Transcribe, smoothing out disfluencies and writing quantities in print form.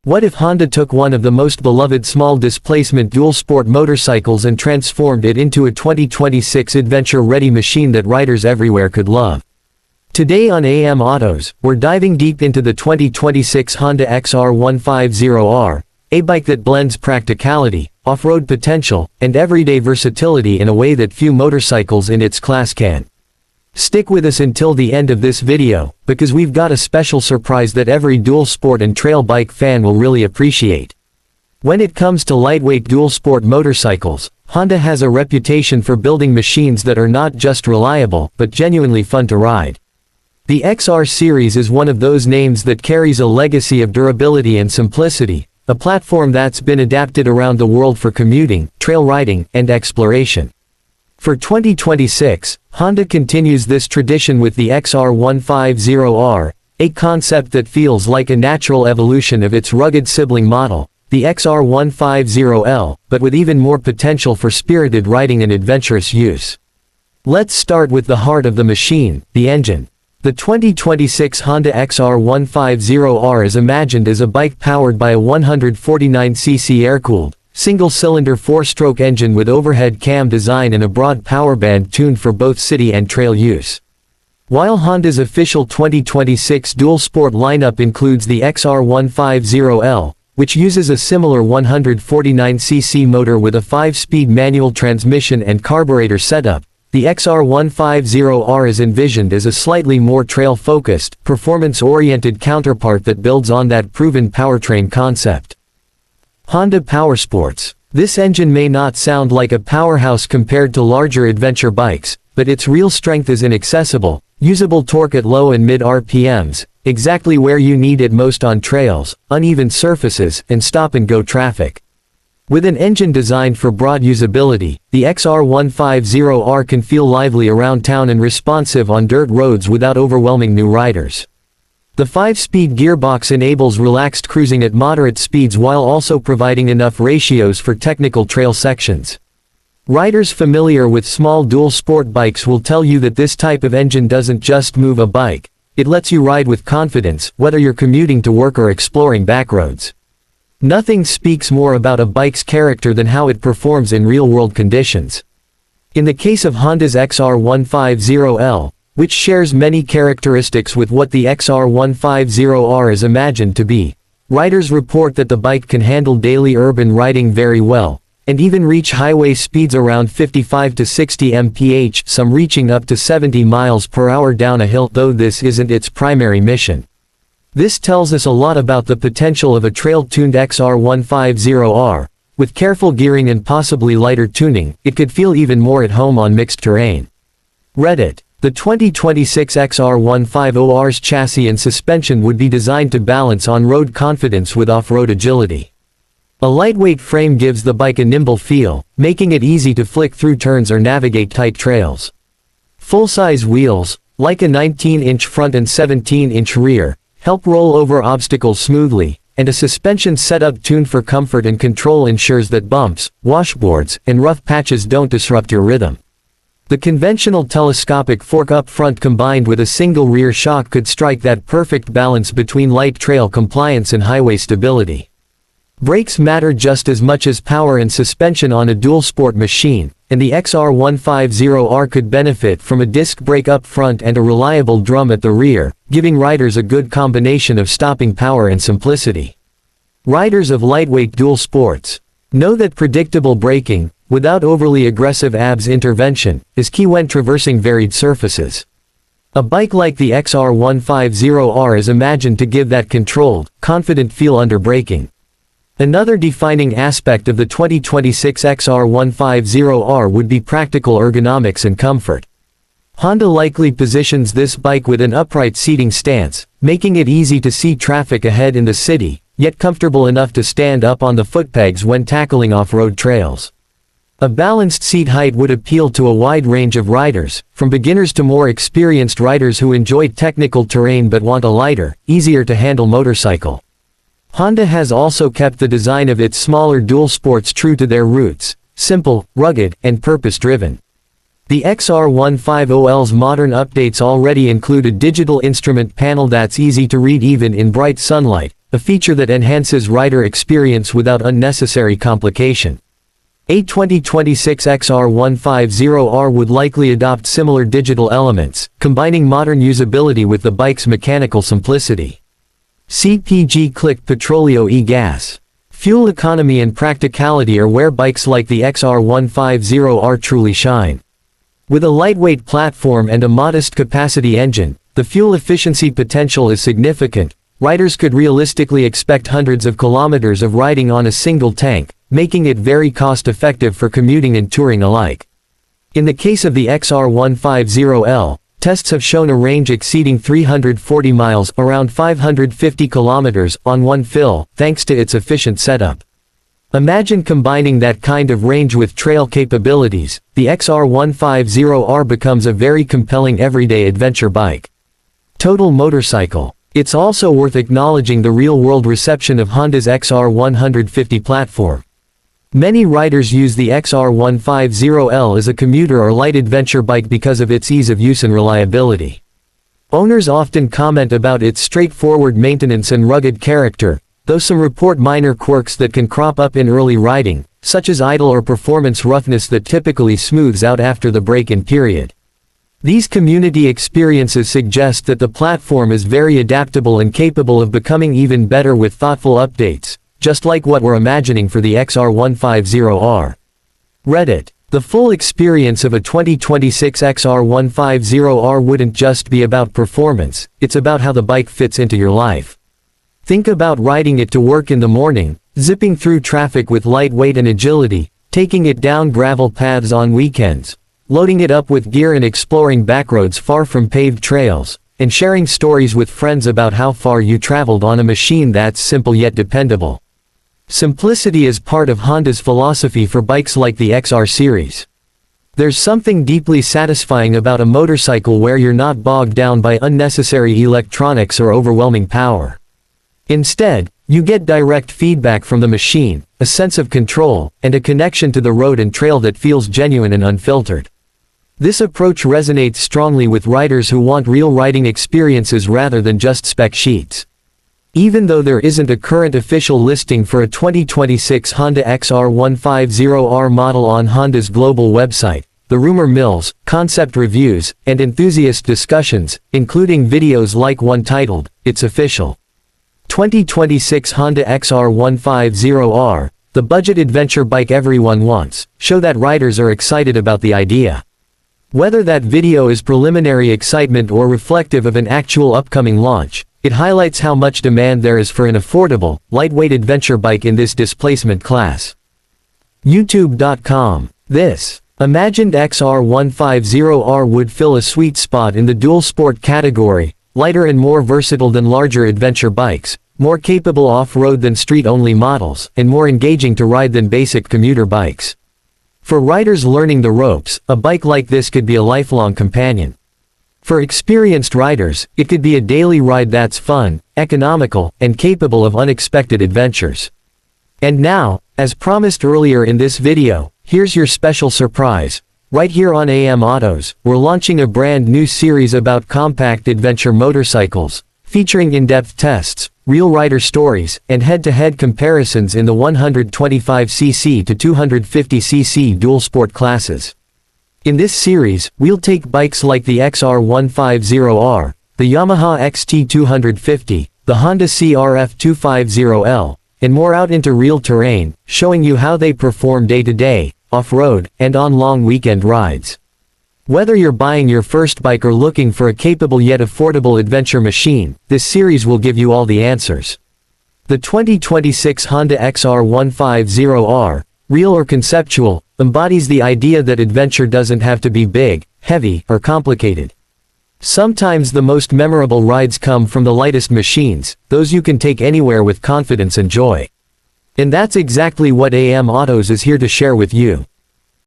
What if Honda took one of the most beloved small-displacement dual-sport motorcycles and transformed it into a 2026 adventure-ready machine that riders everywhere could love? Today on AM Autos, we're diving deep into the 2026 Honda XR150R, a bike that blends practicality, off-road potential, and everyday versatility in a way that few motorcycles in its class can. Stick with us until the end of this video, because we've got a special surprise that every dual sport and trail bike fan will really appreciate. When it comes to lightweight dual sport motorcycles, Honda has a reputation for building machines that are not just reliable, but genuinely fun to ride. The XR series is one of those names that carries a legacy of durability and simplicity, a platform that's been adapted around the world for commuting, trail riding, and exploration. For 2026, Honda continues this tradition with the XR150R, a concept that feels like a natural evolution of its rugged sibling model, the XR150L, but with even more potential for spirited riding and adventurous use. Let's start with the heart of the machine, the engine. The 2026 Honda XR150R is imagined as a bike powered by a 149cc air-cooled, single-cylinder 4-stroke engine with overhead cam design and a broad power band tuned for both city and trail use. While Honda's official 2026 dual-sport lineup includes the XR150L, which uses a similar 149cc motor with a 5-speed manual transmission and carburetor setup, the XR150R is envisioned as a slightly more trail-focused, performance-oriented counterpart that builds on that proven powertrain concept. Honda Powersports. This engine may not sound like a powerhouse compared to larger adventure bikes, but its real strength is in accessible, usable torque at low and mid RPMs, exactly where you need it most on trails, uneven surfaces, and stop-and-go traffic. With an engine designed for broad usability, the XR150R can feel lively around town and responsive on dirt roads without overwhelming new riders. The 5-speed gearbox enables relaxed cruising at moderate speeds while also providing enough ratios for technical trail sections. Riders familiar with small dual-sport bikes will tell you that this type of engine doesn't just move a bike, it lets you ride with confidence, whether you're commuting to work or exploring backroads. Nothing speaks more about a bike's character than how it performs in real-world conditions. In the case of Honda's XR150L, which shares many characteristics with what the XR150R is imagined to be, riders report that the bike can handle daily urban riding very well, and even reach highway speeds around 55 to 60 mph, some reaching up to 70 miles per hour down a hill, though this isn't its primary mission. This tells us a lot about the potential of a trail-tuned XR150R. With careful gearing and possibly lighter tuning, it could feel even more at home on mixed terrain. Reddit. The 2026 XR150R's chassis and suspension would be designed to balance on-road confidence with off-road agility. A lightweight frame gives the bike a nimble feel, making it easy to flick through turns or navigate tight trails. Full-size wheels, like a 19-inch front and 17-inch rear, help roll over obstacles smoothly, and a suspension setup tuned for comfort and control ensures that bumps, washboards, and rough patches don't disrupt your rhythm. The conventional telescopic fork up front combined with a single rear shock could strike that perfect balance between light trail compliance and highway stability. Brakes matter just as much as power and suspension on a dual-sport machine, and the XR150R could benefit from a disc brake up front and a reliable drum at the rear, giving riders a good combination of stopping power and simplicity. Riders of lightweight dual sports know that predictable braking, without overly aggressive ABS intervention, is key when traversing varied surfaces. A bike like the XR150R is imagined to give that controlled, confident feel under braking. Another defining aspect of the 2026 XR150R would be practical ergonomics and comfort. Honda likely positions this bike with an upright seating stance, making it easy to see traffic ahead in the city, yet comfortable enough to stand up on the footpegs when tackling off-road trails. A balanced seat height would appeal to a wide range of riders, from beginners to more experienced riders who enjoy technical terrain but want a lighter, easier-to-handle motorcycle. Honda has also kept the design of its smaller dual sports true to their roots, simple, rugged, and purpose-driven. The XR150L's modern updates already include a digital instrument panel that's easy to read even in bright sunlight, a feature that enhances rider experience without unnecessary complication. A 2026 XR150R would likely adopt similar digital elements, combining modern usability with the bike's mechanical simplicity. CPG Click Petroleo e-Gas. Fuel economy and practicality are where bikes like the XR150R truly shine. With a lightweight platform and a modest capacity engine, the fuel efficiency potential is significant. Riders could realistically expect hundreds of kilometers of riding on a single tank, making it very cost-effective for commuting and touring alike. In the case of the XR150L, tests have shown a range exceeding 340 miles, around 550 kilometers, on one fill, thanks to its efficient setup. Imagine combining that kind of range with trail capabilities. The XR150R becomes a very compelling everyday adventure bike. Total motorcycle. It's also worth acknowledging the real-world reception of Honda's XR150 platform. Many riders use the XR150L as a commuter or light adventure bike because of its ease of use and reliability. Owners often comment about its straightforward maintenance and rugged character, though some report minor quirks that can crop up in early riding, such as idle or performance roughness that typically smooths out after the break-in period. These community experiences suggest that the platform is very adaptable and capable of becoming even better with thoughtful updates, just like what we're imagining for the XR150R. Reddit. The full experience of a 2026 XR150R wouldn't just be about performance, it's about how the bike fits into your life. Think about riding it to work in the morning, zipping through traffic with lightweight and agility, taking it down gravel paths on weekends, loading it up with gear and exploring backroads far from paved trails, and sharing stories with friends about how far you traveled on a machine that's simple yet dependable. Simplicity is part of Honda's philosophy for bikes like the XR series. There's something deeply satisfying about a motorcycle where you're not bogged down by unnecessary electronics or overwhelming power. Instead, you get direct feedback from the machine, a sense of control, and a connection to the road and trail that feels genuine and unfiltered. This approach resonates strongly with riders who want real riding experiences rather than just spec sheets. Even though there isn't a current official listing for a 2026 Honda XR150R model on Honda's global website, the rumor mills, concept reviews, and enthusiast discussions, including videos like one titled, "It's Official. 2026 Honda XR150R, the budget adventure bike everyone wants," show that riders are excited about the idea. Whether that video is preliminary excitement or reflective of an actual upcoming launch, it highlights how much demand there is for an affordable, lightweight adventure bike in this displacement class. YouTube.com. This imagined XR150R would fill a sweet spot in the dual sport category, lighter and more versatile than larger adventure bikes, more capable off-road than street-only models, and more engaging to ride than basic commuter bikes. For riders learning the ropes, a bike like this could be a lifelong companion. For experienced riders, it could be a daily ride that's fun, economical, and capable of unexpected adventures. And now, as promised earlier in this video, here's your special surprise. Right here on AM Autos, we're launching a brand new series about compact adventure motorcycles, featuring in-depth tests, real rider stories, and head-to-head comparisons in the 125cc to 250cc dual sport classes. In this series, we'll take bikes like the XR150R, the Yamaha XT250, the Honda CRF250L, and more out into real terrain, showing you how they perform day-to-day, off-road, and on long weekend rides. Whether you're buying your first bike or looking for a capable yet affordable adventure machine, this series will give you all the answers. The 2026 Honda XR150R, real or conceptual, embodies the idea that adventure doesn't have to be big, heavy, or complicated. Sometimes the most memorable rides come from the lightest machines, those you can take anywhere with confidence and joy. And that's exactly what AM Autos is here to share with you.